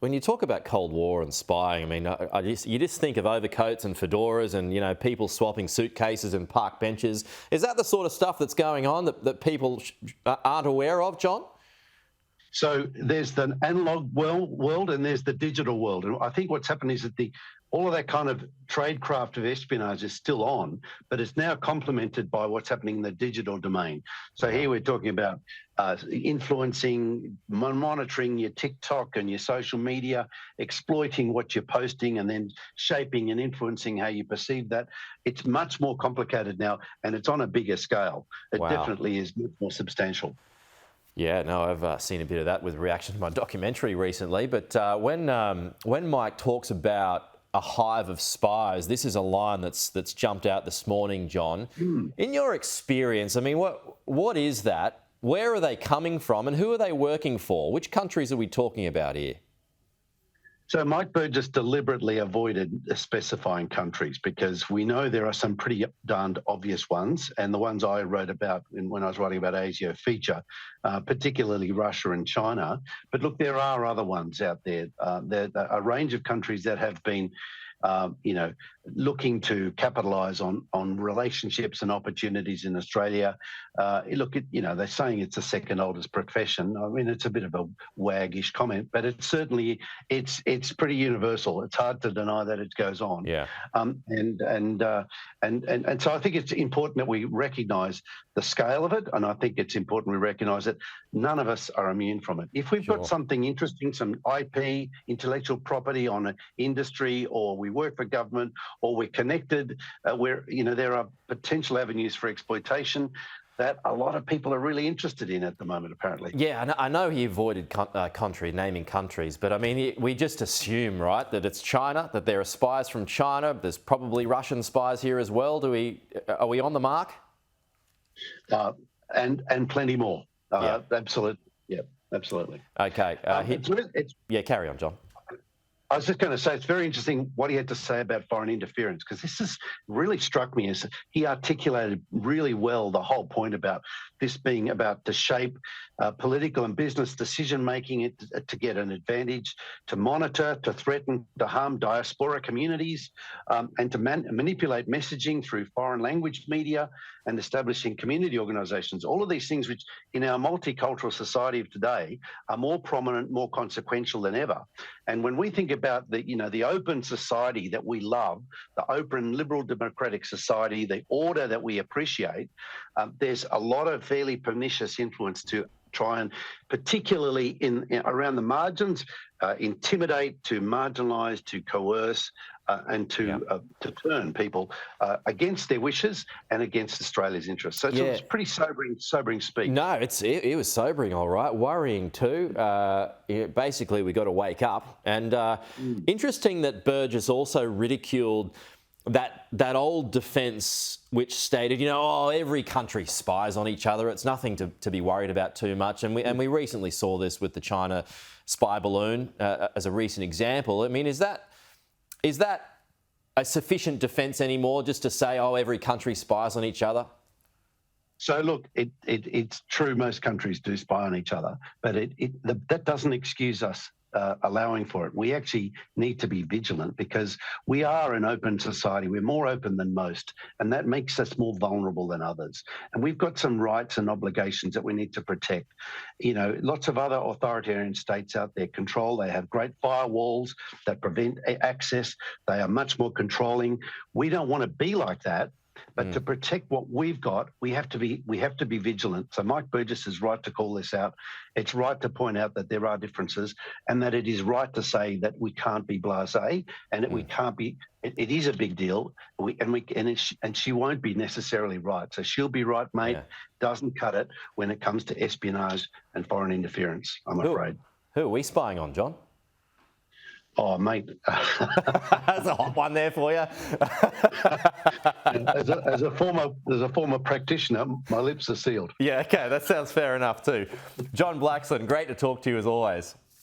When you talk about Cold War and spying, I mean, you just think of overcoats and fedoras and, people swapping suitcases and park benches. Is that the sort of stuff that's going on that people aren't aware of, John? So there's the analog world and there's the digital world. And I think what's happened is that all of that kind of tradecraft of espionage is still on, but it's now complemented by what's happening in the digital domain. So here we're talking about influencing, monitoring your TikTok and your social media, exploiting what you're posting and then shaping and influencing how you perceive that. It's much more complicated now and it's on a bigger scale. It definitely is much more substantial. Yeah, no, I've seen a bit of that with reaction to my documentary recently. But when Mike talks about a hive of spies, this is a line that's jumped out this morning, John. In your experience, I mean, what is that? Where are they coming from, and who are they working for? Which countries are we talking about here? So Mike Burgess deliberately avoided specifying countries because we know there are some pretty darned obvious ones, and the ones I wrote about when I was writing about ASIO feature, particularly Russia and China. But look, there are other ones out there. There are a range of countries that have been looking to capitalise on relationships and opportunities in Australia. They're saying it's the second oldest profession. I mean, it's a bit of a waggish comment, but it's certainly it's pretty universal. It's hard to deny that it goes on. Yeah. And so I think it's important that we recognise the scale of it, and I think it's important we recognise that none of us are immune from it. If we've got something interesting, some IP, intellectual property on an industry, or we work for government, or we're connected, where there are potential avenues for exploitation that a lot of people are really interested in at the moment, apparently. Yeah, I know he avoided naming countries, but I mean, we just assume, right, that it's China, that there are spies from China. There's probably Russian spies here as well. Are we on the mark? And plenty more. Yeah. Absolutely. Yeah, absolutely. Okay. Carry on, John. I was just going to say, it's very interesting what he had to say about foreign interference, because this has really struck me as he articulated really well the whole point about this being about to shape political and business decision-making to get an advantage, to monitor, to threaten, to harm diaspora communities, and to manipulate messaging through foreign language media and establishing community organisations. All of these things which in our multicultural society of today are more prominent, more consequential than ever. And when we think about the open society that we love, the open liberal democratic society, the order that we appreciate, there's a lot of fairly pernicious influence to try and, particularly around the margins, intimidate, to marginalise, to coerce, and to turn people against their wishes and against Australia's interests. So it's pretty sobering speech. No, it was sobering, all right. Worrying too. Basically, we got to wake up. And interesting that Burgess also ridiculed that old defence which stated, every country spies on each other. It's nothing to be worried about too much. And we recently saw this with the China spy balloon as a recent example. I mean, is that a sufficient defence anymore, just to say, every country spies on each other? So look, it's true most countries do spy on each other, but that doesn't excuse us allowing for it. We actually need to be vigilant because we are an open society. We're more open than most, and that makes us more vulnerable than others. And we've got some rights and obligations that we need to protect. Lots of other authoritarian states out there control. They have great firewalls that prevent access. They are much more controlling. We don't want to be like that. But to protect what we've got, we have to be vigilant. So Mike Burgess is right to call this out. It's right to point out that there are differences, and that it is right to say that we can't be blasé, and that we can't be. It is a big deal, and she won't be necessarily right. So she'll be right, mate. Yeah. Doesn't cut it when it comes to espionage and foreign interference, I'm afraid. Who are we spying on, John? Oh, mate. That's a hot one there for you. as a former practitioner, my lips are sealed. Yeah, okay, that sounds fair enough too. John Blaxland, great to talk to you as always.